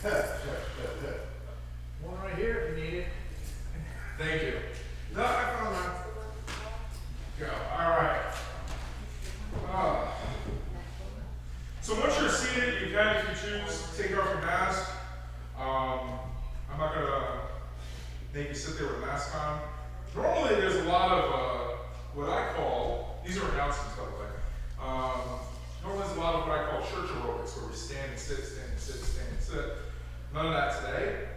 One right here if you need it. Thank you. No, I found that. Go. All right. So once you're seated, you can, if you choose, take off your mask. I'm not gonna make you sit there with a mask on. Normally, there's a lot of what I call, these are announcements, by the way. Normally, there's a lot of what I call church aerobics, where we stand and sit, stand and sit, stand and sit. None of that today.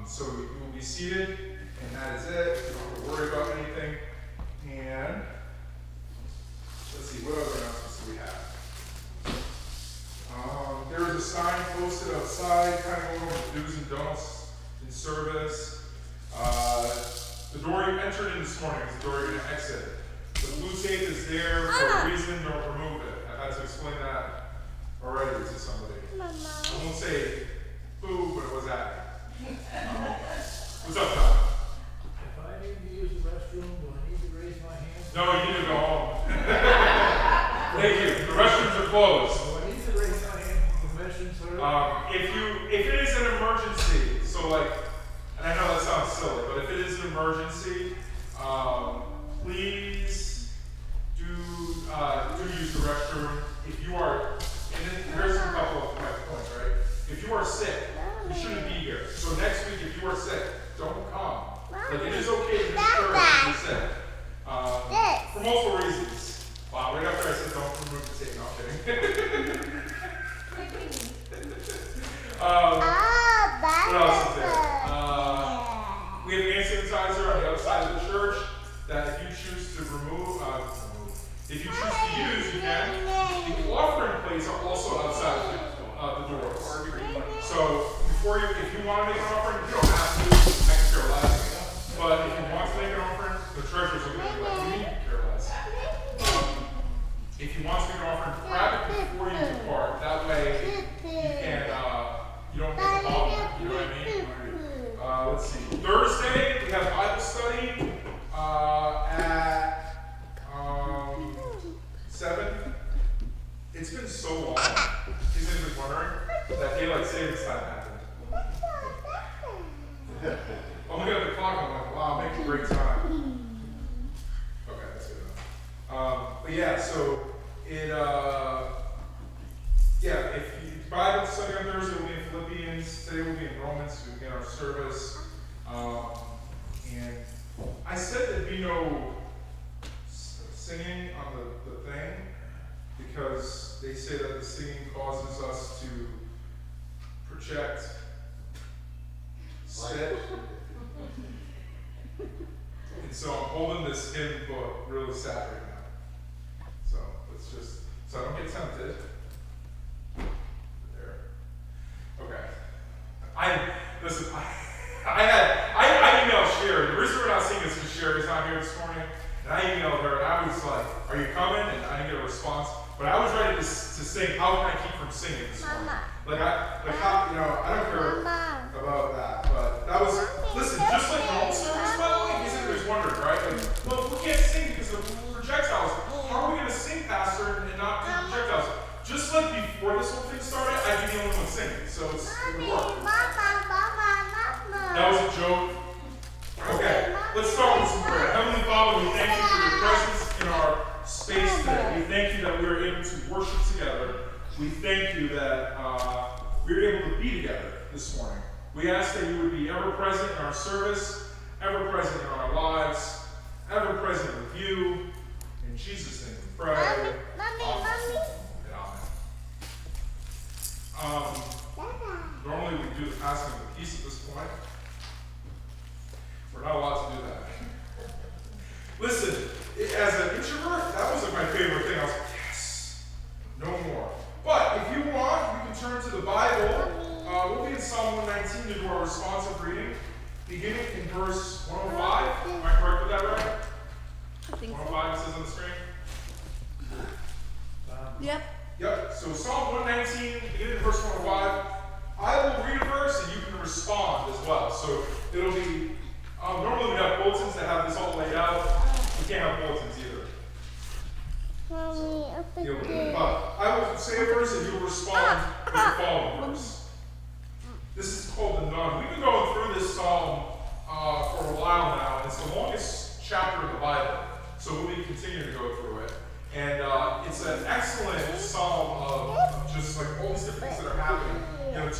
So we will be seated, and that is it. You don't have to worry about anything. And let's see, what other announcements do we have? There is a sign posted outside, kind of going over the do's and don'ts in service. The door you entered in this morning is the door you're going to exit. The blue tape is there for a reason, don't remove it. I've had to explain that already to somebody. Mama. I won't say boo, but it was at me. What's up, Tom? If I need to use the restroom, do I need to raise my hand? No, you need to go home. Thank you. The restrooms are closed. Do I need to raise my hand for permission, sir? If it is an emergency, so like, and I know that sounds silly, but if it is an emergency, please do use the restroom. If you are, and then here's a couple of my points, right? If you are sick, you shouldn't be here. So next week, if you are sick, don't come. Like, it is okay to miss church if you're sick. For multiple reasons. Wow, right after I said don't remove the tape, no, I'm kidding. What else is there? We have hand sanitizer on the other side of the church that if you choose to if you choose to use, you can. The offering plates are also outside the doors. So before you, if you want to make an offering, you don't have to. I can care less. But if you want to make an offering, the treasurers will be like, we need to care less. If you want to make an offering, grab it before you depart. That way, you don't get the ball. You know what I mean? Let's see. Thursday, we have Bible study at 7. It's been so long. He's been wondering that daylight savings time happened. I'm looking at the clock. I'm like, wow, make a great time. Okay, that's good enough. But yeah, so it, if you Bible study on Thursday, we'll be in Philippians. Today we'll be in Romans. We'll begin our service. And I said there'd be no singing on the thing because they say that the singing causes us to project, sit. And so I'm holding this hymn book really sad right now. So let's just, so I don't get tempted. There. Okay. I emailed Sherry. The reason we're not singing is because Sherry's not here this morning. And I emailed her and I was like, are you coming? And I didn't get a response. But I was ready to sing, how can I keep from singing this morning? How, I don't care about that. But that was, listen, just like normal service, by the way, in case anybody's wondering, right? Like, well, if we can't sing because of projectiles, how are we going to sing, Pastor, and not do projectiles? Just like before this whole thing started, I'd be the only one singing. So it would work. That was a joke. Okay, let's start with some prayer. Heavenly Father, we thank you for your presence in our space today. We thank you that we are able to worship together. We thank you that we are able to be together this morning. We ask that you would be ever present in our service, ever present in our lives, ever present with you. In Jesus' name we pray. Amen. Normally we do the passing of the peace at this point. We're not allowed to do that. Listen, as an introvert, that was my favorite thing. I was like, yes, no more. But if you want, you can turn to the Bible. We'll be in Psalm 119 to do our responsive reading, beginning in verse 105. Am I correct with that, right? I think 105 it says on the screen. Yep. Yep. So Psalm 119, beginning in verse 105. I will read a verse and you can respond as well. So it'll be, normally we have bulletins that have this all laid out. We can't have bulletins either. But I will say a verse and you'll respond with the following verse.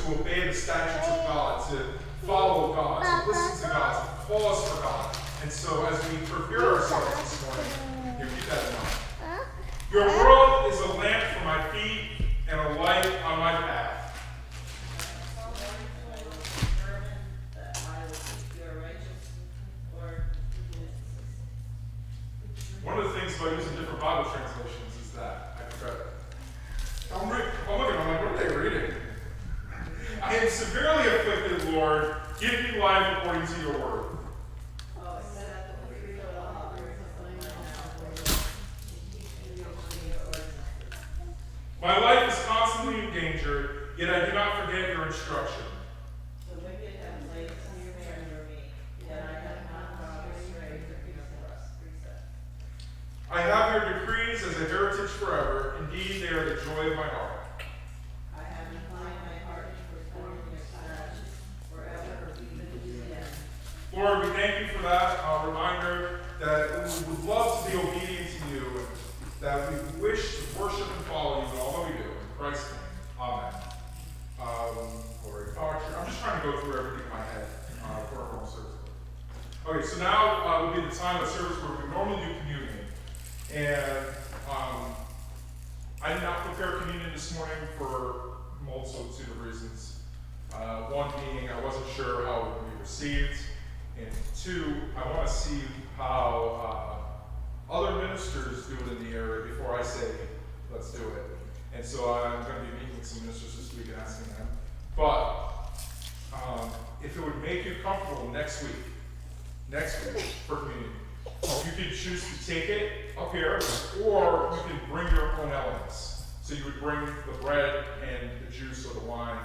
to obey the statutes of God, to follow God, to listen to God, to pause for God. And so as we prepare ourselves this morning, here, keep that in mind. Your world is a lamp for my feet and a light on my path. One of the things about using different Bible translations is that I forgot. I'm looking, I'm like, what are they reading? I am severely afflicted, Lord. Give me life according to your word. My life is constantly in danger, yet I do not forget your instruction. The wicked have laid snare under me, yet I have not gone astray from your precept. I have your decrees as a heritage forever. Indeed, they are the joy of my heart. I have inclined my heart to perform your statutes forever, even to the end. Lord, we thank you for that reminder that we would love to be obedient to you, and that we wish to worship and follow you in all that we do. In Christ's name, amen. I'm just trying to go through everything in my head for our normal service. Okay, so now will be the time of service where we normally do communion. And I did not prepare communion this morning for a multitude of reasons. One being I wasn't sure how it would be received. And two, I want to see how other ministers do it in the area before I say, let's do it. And so I'm going to be meeting with some ministers this week and asking them. But if it would make you comfortable next week for communion, you could choose to take it up here, or you can bring your own elements. So you would bring the bread and the juice or the wine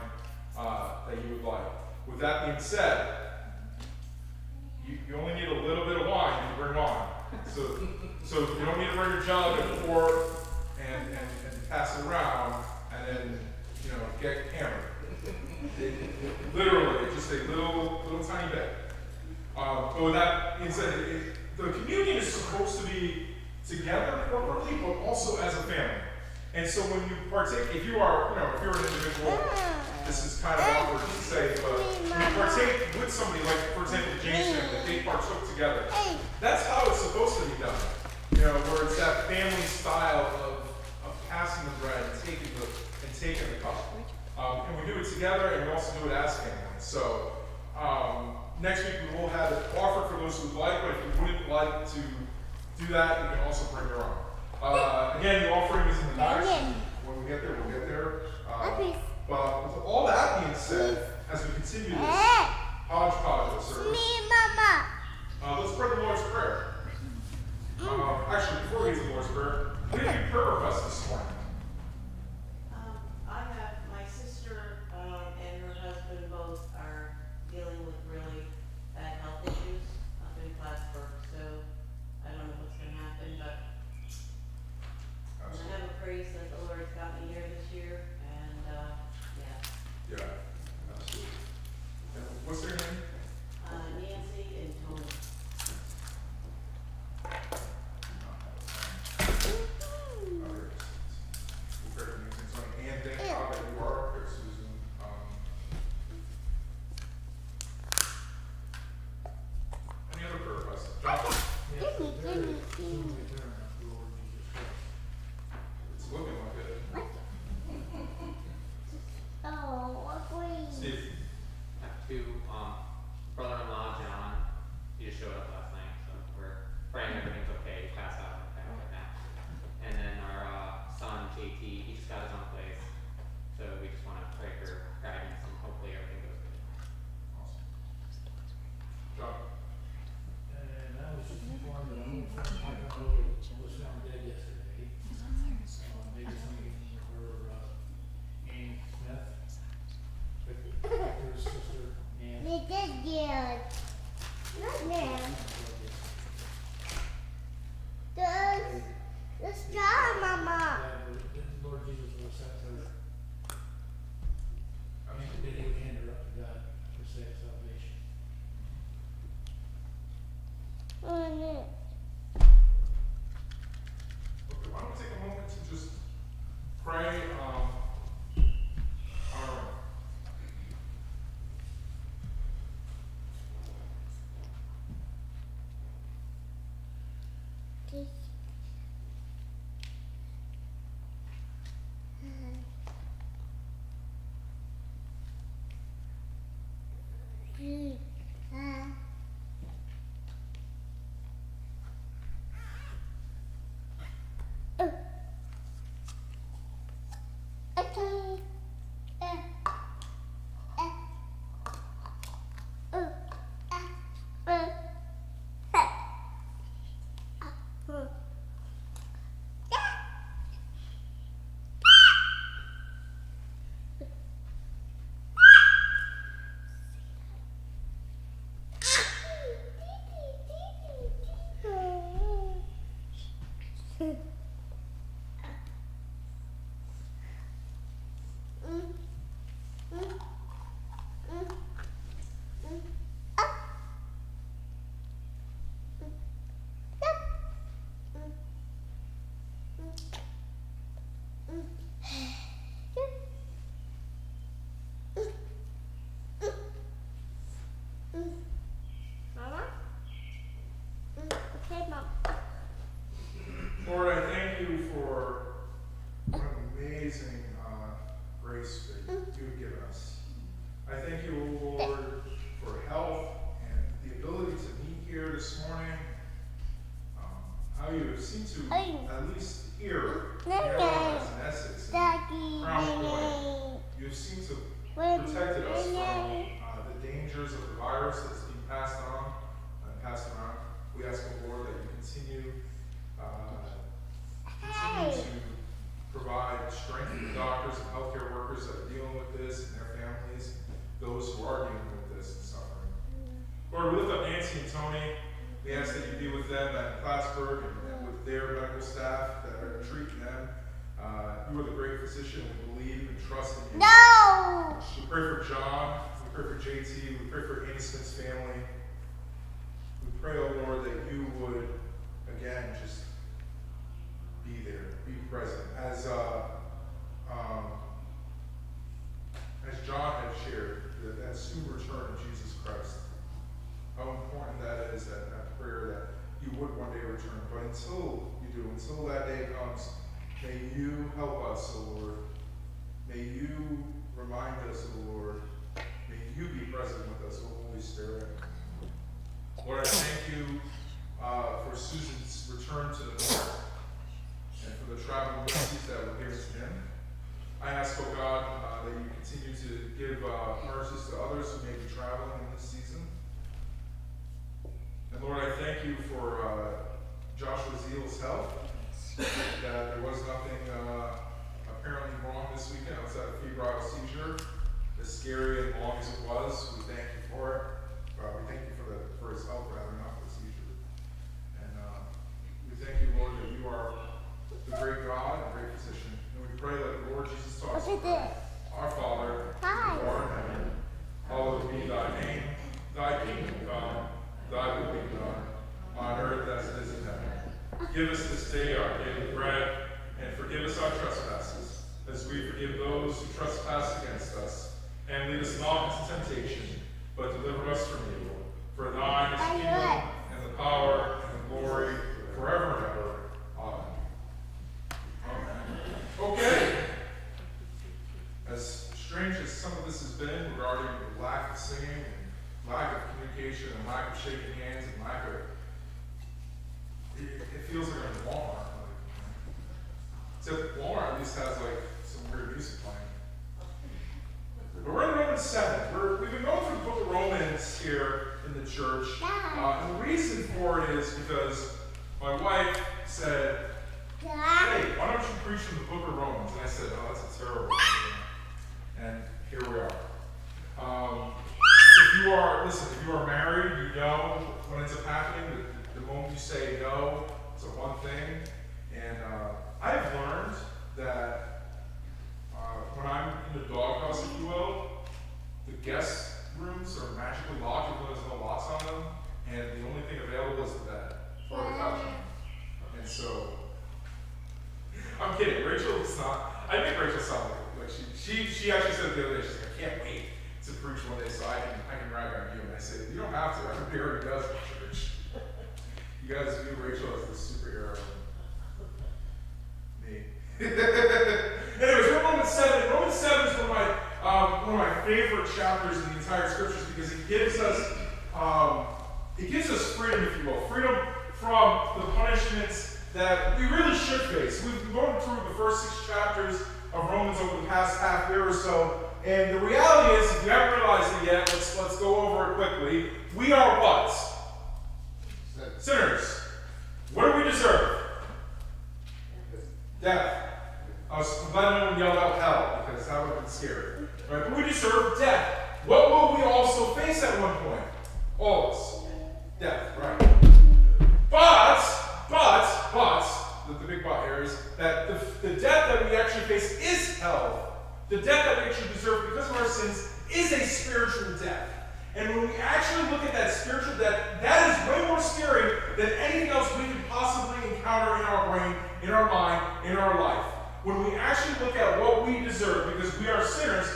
that you would like. With that being said, you only need a little bit of wine if you bring wine. So you don't need to bring your jug and pour and pass it around and then get hammered. Literally, just a little tiny bit. But with that being said, the communion is supposed to be together corporately, but also as a family. And so when you partake, if you're an individual, this is kind of awkward to say, but when you partake with somebody, like for example, James family, they partook together. That's how it's supposed to be done. Where it's that family style of passing the bread and taking the cup. And we do it together, and we also do it as family. So next week we will have it offered for those who would like, but if you wouldn't like to do that, you can also bring your own. Again, the offering is in the back. When we get there, we'll get there. But with all that being said, as we continue this hodgepodge of service, let's pray the Lord's Prayer. Actually, before we get to the Lord's Prayer, we have a prayer request this morning. I have my sister and her husband both are dealing with really bad health issues up in Plattsburgh, so I don't know what's going to happen, but I have a praise that the Lord's got me here this year, and Yeah, absolutely. And what's their name? Nancy and Tony. And thank God that you are up there, Susan. Any other prayer requests? John? Yes, the very soon return of the Lord Jesus Christ. It's looking like it. Steve? I have two, brother-in-law John, he just showed up last night, so we're praying everything's okay, he passed out and everything like that. And then our son JT, he just got his own place, so we just want to pray for guidance and hopefully everything goes good. Awesome. John? And I was just informed that I'm was found dead yesterday. Maybe somebody from her, Annie Smith. Her sister, Ann. The Lord Jesus will accept her. And that he would hand her up to God for salvation. Okay, why don't we take a moment to just pray. Mama? Okay, Mom. Lord, I thank you for what an amazing grace that you've given us. I thank you, Lord, for health and the ability to meet here this morning. How you seem to at least here in our lives in Essex and Crown Point, you seem to protected us from the dangers of the virus that's being passed on and passed around. We ask, Lord, that you continue to provide strength to the doctors and healthcare workers that are dealing with this and their families, those who are dealing with this and suffering. Lord, we lift up Nancy and Tony. We ask that you be with them at Plattsburgh and with their medical staff that are treating them. You are the great physician. We believe and trust in you. No! We pray for John. We pray for JT. We pray for Amy Smith's family. We pray, oh Lord, that you would, again, just be there, be present. As John had shared, that soon return of Jesus Christ, how important that is, that prayer that you would one day return. But until you do, until that day comes, may you help us, O Lord. May you remind us, O Lord. May you be present with us, O Holy Spirit. Lord, I thank you for Susan's return to the north and for the traveling mercies that were given to him. I ask, oh God, that you continue to give mercies to others who may be traveling in this season. And Lord, I thank you for Joshua Zeal's health, that there was nothing apparently wrong this weekend outside of febrile seizure. As scary and long as it was, we thank you for it. We thank you for his health, rather, not the seizure. And we thank you, Lord, that you are the great God and great physician. And we pray that the Lord Jesus taught us to pray. Our Father, who art in heaven, hallowed be thy name. Thy kingdom come, thy will be done, on earth as it is in heaven. Give us this day our daily bread, and forgive us our trespasses, as we forgive those who trespass against us. And lead us not into temptation, but deliver us from evil. For thine is the kingdom, and the power, and the glory, forever and ever. Amen. Amen. Okay. As strange as some of this has been regarding the lack of singing, and lack of communication, and lack of shaking hands, and lack of, it feels like I'm in Walmart. Except Walmart at least has like some weird music playing. But we're in Romans 7. We've been going through the book of Romans here in the church. And the reason for it is because my wife said, hey, why don't you preach from the book of Romans? And I said, oh, that's a terrible idea. And here we are. If you are married, you know what ends up happening. The moment you say no, it's a one thing. And I've learned that when I'm in the doghouse, if you will, the guest rooms are magically locked even though there's no locks on them, and the only thing available is the bed or the couch. And so, I'm kidding. Rachel is not. I make Rachel sound like she actually said the other day. She's like, I can't wait to preach one day so I can rag on you. And I said, you don't have to. Everybody already does in church. You guys view Rachel as the superhero. Me. Anyways, we're Romans 7. Romans 7 is one of my favorite chapters in the entire scriptures because it gives us freedom, if you will, freedom from the punishments that we really should face. We've been going through the first 6 chapters of Romans over the past half year or so, and the reality is, if you haven't realized it yet, let's go over it quickly. We are what? Sinners. What do we deserve? Death. I'm glad no one yelled out hell, because that would have been scary. Right? But we deserve death. What will we also face at one point? All of us. Death, right? But, the big but here is that the death that we actually face is hell. The death that we actually deserve because of our sins is a spiritual death. And when we actually look at that spiritual death, that is way more scary than anything else we could possibly encounter in our brain, in our mind, in our life. When we actually look at what we deserve, because we are sinners,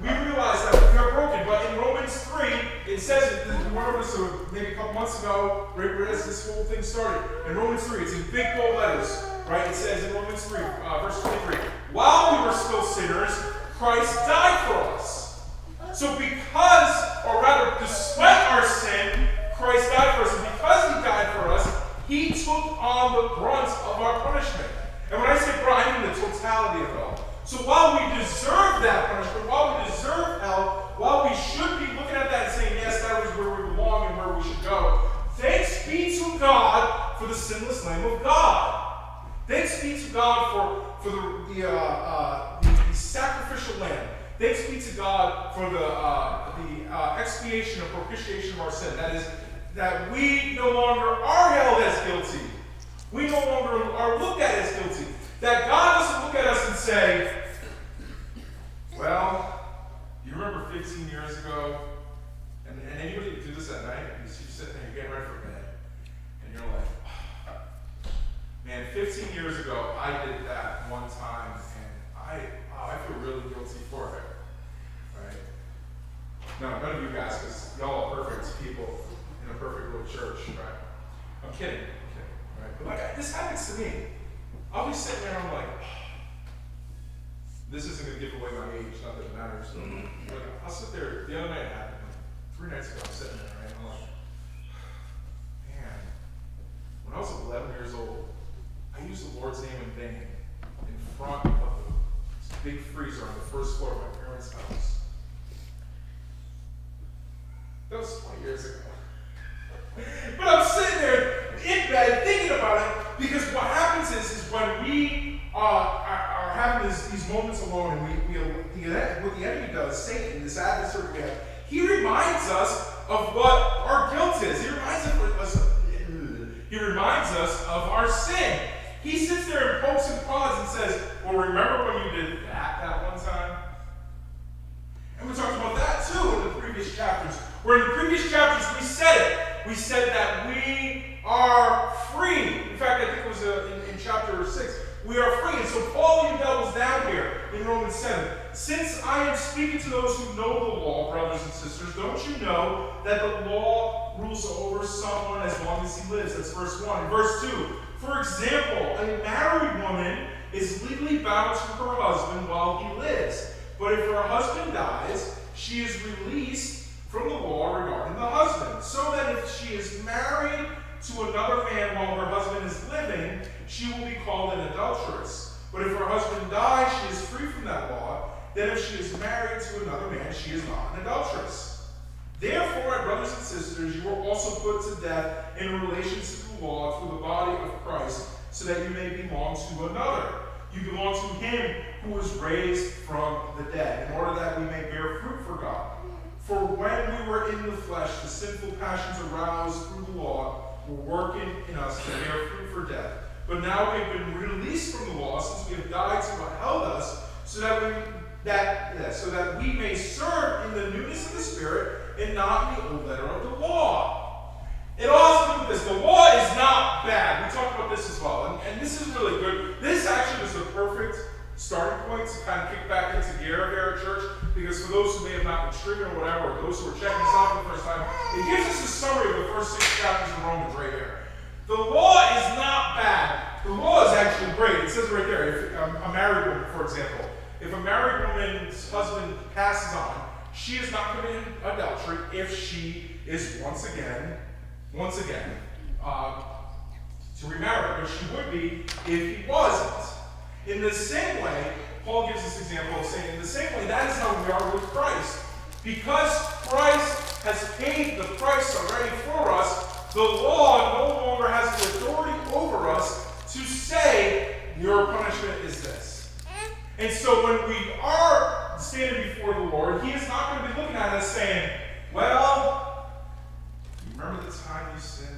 we realize that we are broken. But in Romans 3, it says, we went over this maybe a couple months ago, right as this whole thing started. In Romans 3, it's in big bold letters, right? It says in Romans 3, verse 23, while we were still sinners, Christ died for us. So because, or rather, despite our sin, Christ died for us. And because he died for us, he took on the brunt of our punishment. And when I say brunt, I mean the totality of it all. So while we deserve that punishment, while we deserve hell, while we should be looking at that and saying, yes, that was where we belong and where we should go, thanks be to God for the sinless Lamb of God. Thanks be to God for the sacrificial lamb. Thanks be to God for the expiation or propitiation of our sin. That is, that we no longer are held as guilty. We no longer are looked at as guilty. That God doesn't look at us and say, well, you remember 15 years ago, and anybody do this at night, you're sitting there, you're getting ready for bed, and you're like, man, 15 years ago, I did that one time, and I feel really guilty for it, right? No, none of you guys, because y'all are perfect people in a perfect little church, right? I'm kidding, right? But like, this happens to me. I'll be sitting there and I'm like, this isn't going to give away my age, not that it matters. Like, I'll sit there, the other night it happened, like 3 nights ago, I'm sitting there, right? I'm like, man, when I was 11 years old, I used the Lord's name in vain in front of the big freezer on the first floor of my parents' house. That was 20 years ago. But I'm sitting there in bed thinking about it because what happens is when we are having these moments alone and what the enemy does, Satan, this adversary we have, he reminds us of what our guilt is. He reminds us of our sin. He sits there and pokes and prods and says, well, remember when you did that one time? And we talked about that too in the previous chapters. Where in the previous chapters we said it. We said that we are free. In fact, I think it was in chapter 6. We are free. And so Paul even doubles down here in Romans 7. Since I am speaking to those who know the law, brothers and sisters, don't you know that the law rules over someone as long as he lives? That's verse 1. Verse 2. For example, a married woman is legally bound to her husband while he lives. But if her husband dies, she is released from the law regarding the husband. So that if she is married to another man while her husband is living, she will be called an adulteress. But if her husband dies, she is free from that law. Then if she is married to another man, she is not an adulteress. Therefore, my brothers and sisters, you were also put to death in relation to the law through the body of Christ, so that you may belong to another. You belong to him who was raised from the dead, in order that we may bear fruit for God. For when we were in the flesh, the sinful passions aroused through the law were working in us to bear fruit for death. But now we have been released from the law, since we have died to what held us, so that we may serve in the newness of the Spirit and not in the old letter of the law. It all has to do with this. The law is not bad. We talked about this as well, and this is really good. This actually was the perfect starting point to kind of kick back into gear here at church, because for those who may have not been streaming or whatever, or those who are checking us out for the first time, it gives us a summary of the first 6 chapters of Romans right here. The law is not bad. The law is actually great. It says right there, if a married woman, for example, if a married woman's husband passes on, she is not committing adultery if she is once again, to remarry, but she would be if he wasn't. In the same way, Paul gives this example of saying, in the same way, that is how we are with Christ. Because Christ has paid the price already for us, the law no longer has the authority over us to say, your punishment is this. And so when we are standing before the Lord, he is not going to be looking at us saying, well, you remember the time you sinned?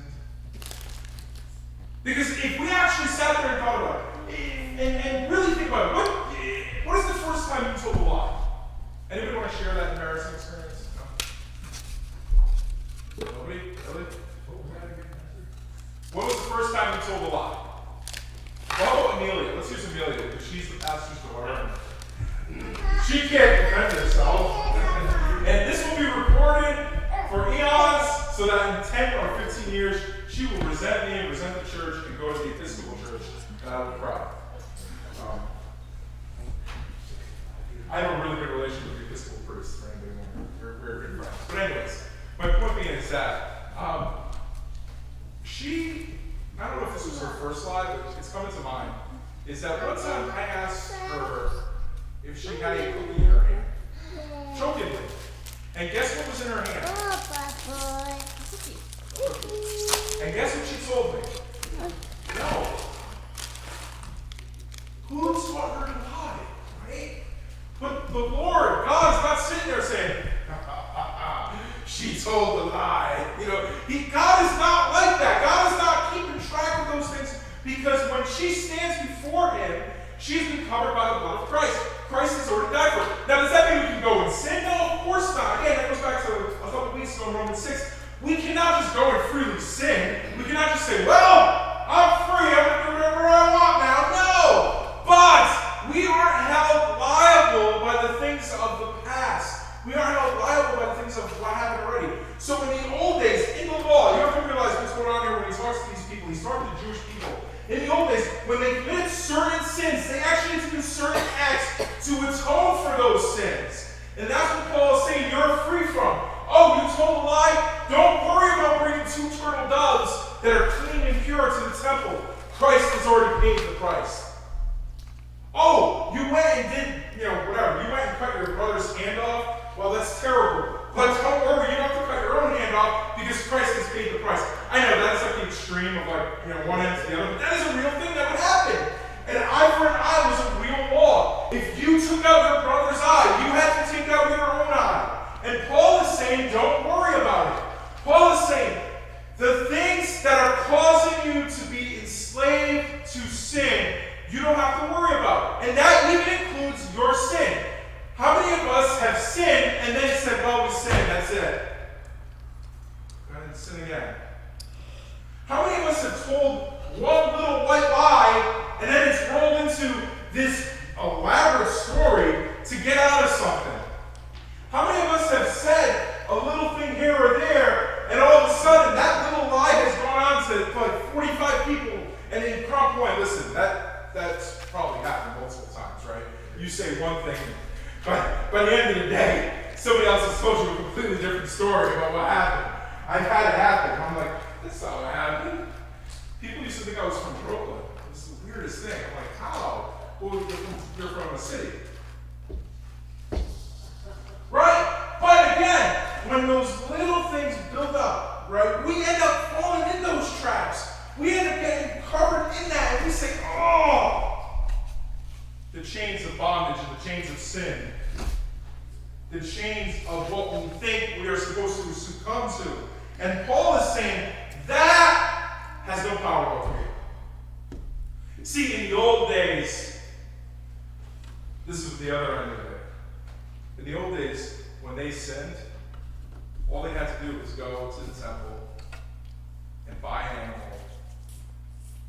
Because if we actually sat there and thought about it, and really think about it, what is the first time you told a lie? Anybody want to share that embarrassing experience? No? Nobody? Really? What was the first time you told a lie? Well, how about Amelia? Let's use Amelia, because she's the pastor's daughter. She can't defend herself. And this will be recorded for eons, so that in 10 or 15 years, she will resent me and resent the church and go to the Episcopal church, and I will cry. I have a really good relationship with the Episcopal priests, for anybody wondering. We're very good friends. But anyways, my point being is that I don't know if this was her first lie, but it's coming to mind, is that one time I asked her if she had a cookie in her hand. Jokingly. And guess what was in her hand? And guess what she told me? No. Who taught her to lie? Right? But the Lord, God's not sitting there saying, she told the lie. God is not like that. God is not keeping track of those things, because when she stands before him, she's been covered by the blood of Christ. Christ has already died for her. Now, does that mean we can go and sin? No, of course not. Again, that goes back to a couple of weeks ago in Romans 6. We cannot just go and freely sin. We cannot just say, well, I'm free. I'm going to do whatever I want now. No! But we aren't held liable by the things of the past. We aren't held liable by the things of what happened already. So in the old days, in the law, you have to realize what's going on here when he talks to these people. He's talking to Jewish people. In the old days, when they committed certain sins, they actually had to do certain acts to atone for those sins. And that's what Paul is saying you're free from. Oh, you told a lie? Don't worry about bringing 2 turtle doves that are clean and pure to the temple. Christ has already paid the price. Oh, you went and did, whatever. You went and cut your brother's hand off? Well, that's terrible. But don't worry, you don't have to cut your own hand off because Christ has paid the price. I know that's like the extreme of one end to the other, but that is a real thing that would happen. An eye for an eye was a real law. If you took out your brother's eye, you had to take out your own eye. And Paul is saying, don't worry about it. Paul is saying, the things that are causing you to be enslaved to sin, you don't have to worry about. And that even includes your sin. How many of us have sinned and then said, well, we sinned, that's it? Go ahead and sin again. How many of us have told one little white lie and then it's rolled into this elaborate story to get out of something? How many of us have said a little thing here or there, and all of a sudden that little lie has gone on to like 45 people, and in Crown Point, listen, that's probably happened multiple times, right? You say one thing, but by the end of the day, somebody else has told you a completely different story about what happened. I've had it happen. I'm like, that's not what happened. People used to think I was from Brooklyn. It's the weirdest thing. I'm like, how? Well, you're from a city. Right? But again, when those little things build up, right, we end up falling in those traps. We end up getting covered in that, and we say, oh! The chains of bondage and the chains of sin. The chains of what we think we are supposed to succumb to. And Paul is saying, that has no power over you. See, in the old days, this is the other end of it. In the old days, when they sinned, all they had to do was go to the temple and buy an animal,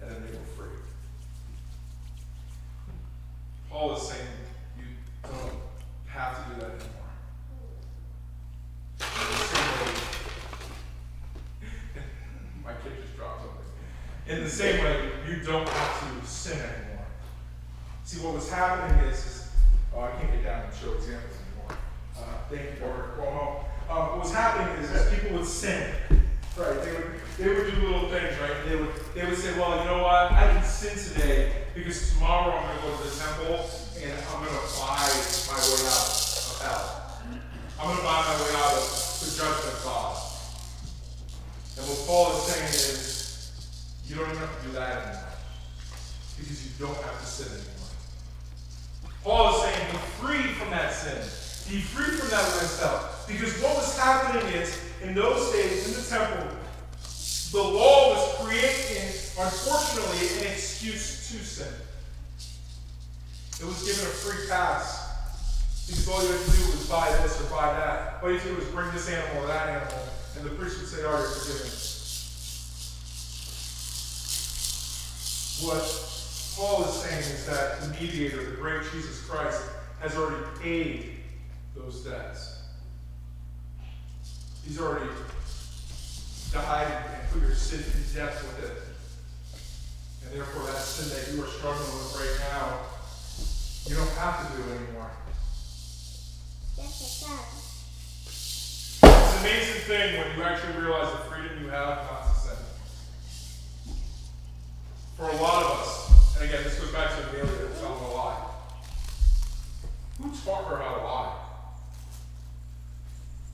and then they were free. Paul is saying you don't have to do that anymore. My kid just dropped something. In the same way, you don't have to sin anymore. See, what was happening is I can't get down and show examples anymore. Thank you, Governor Cuomo. What was happening is people would sin, right? They would do little things, right? They would say, well, you know what? I can sin today because tomorrow I'm going to go to the temple and I'm going to buy my way out of hell. I'm going to buy my way out of the judgment of God. And what Paul is saying is, you don't even have to do that anymore because you don't have to sin anymore. Paul is saying, be free from that sin. Be free from that lifestyle. Because what was happening is, in those days, in the temple, the law was creating, unfortunately, an excuse to sin. It was given a free pass. Because all you had to do was buy this or buy that. All you had to do was bring this animal or that animal. And the priest would say, oh, you're forgiven. What Paul is saying is that the mediator, the great Jesus Christ, has already paid those debts. He's already died and put your sin in death with it. And therefore that sin that you are struggling with right now, you don't have to do it anymore. It's an amazing thing when you actually realize the freedom you have not to sin. For a lot of us, and again, this goes back to Amelia telling a lie. Who taught her how to lie?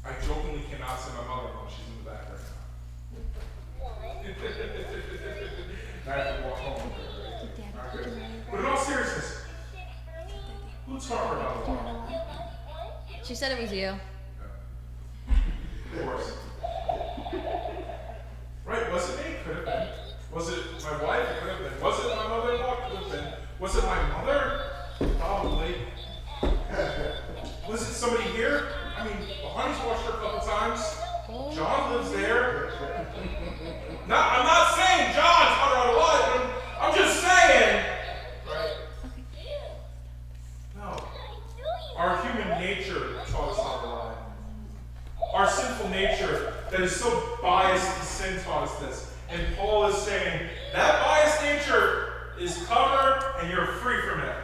I jokingly cannot say my mother-in-law. She's in the back right now. I have to walk home with her, right? Okay. But in all seriousness, who taught her how to lie? She said it was you. Of course. Right, was it me? Could have been. Was it my wife? It could have been. Was it my mother-in-law? Could have been. Was it my mother? Probably. Was it somebody here? I mean, Honey's watched her a couple times. John lives there. No, I'm not saying John's taught her how to lie. I'm just saying. Right? No. Our human nature taught us how to lie. Our sinful nature that is so biased to sin taught us this. And Paul is saying that biased nature is covered and you're free from it.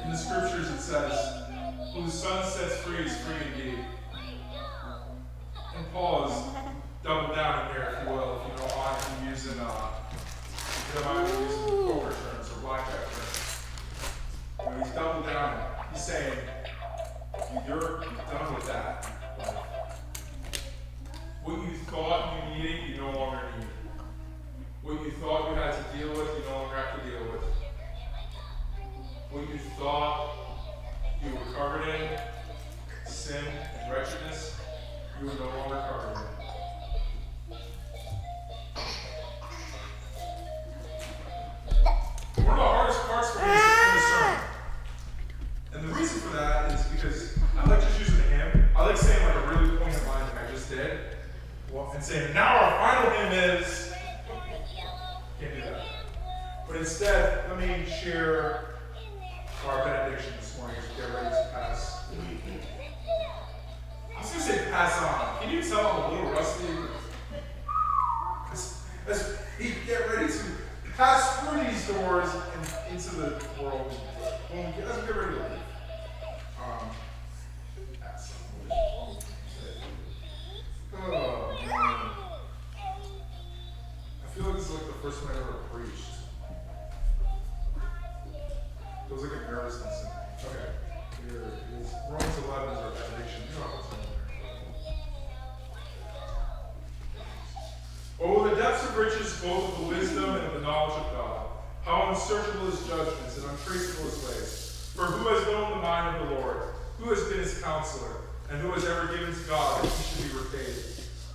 In the scriptures it says, who the Son sets free is free indeed. And Paul is doubled down in here, if you will, if you don't mind him using poker terms or blackjack terms. You know, he's doubled down. He's saying, you're done with that. What you thought you needed, you no longer need. What you thought you had to deal with, you no longer have to deal with. What you thought you were covered in, sin and wretchedness, you are no longer covered in. One of the hardest parts for me is in the sermon. And the reason for that is because I like just using a hymn. I like saying like a really poignant line like I just did. And saying, now our final hymn is... Can't do that. But instead, let me share our benediction this morning as we get ready to pass. I was going to say pass on. Can you tell I'm a little rusty? As we get ready to pass through these doors and into the world, as we get ready to leave. Oh, man. I feel like this is like the first time I ever preached. It was like a nervousness in me. Okay. Here it is. Romans 11 is our benediction. You know what's in there. Oh, the depths of riches, both of the wisdom and of the knowledge of God. How unsearchable his judgments and untraceable his ways. For who has known the mind of the Lord? Who has been his counselor? And who has ever given to God that he should be repaid?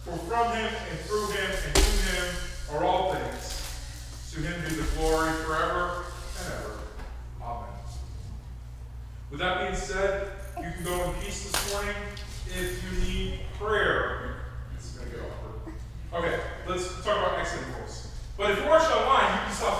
For from him and through him and to him are all things. To him be the glory forever and ever. Amen. With that being said,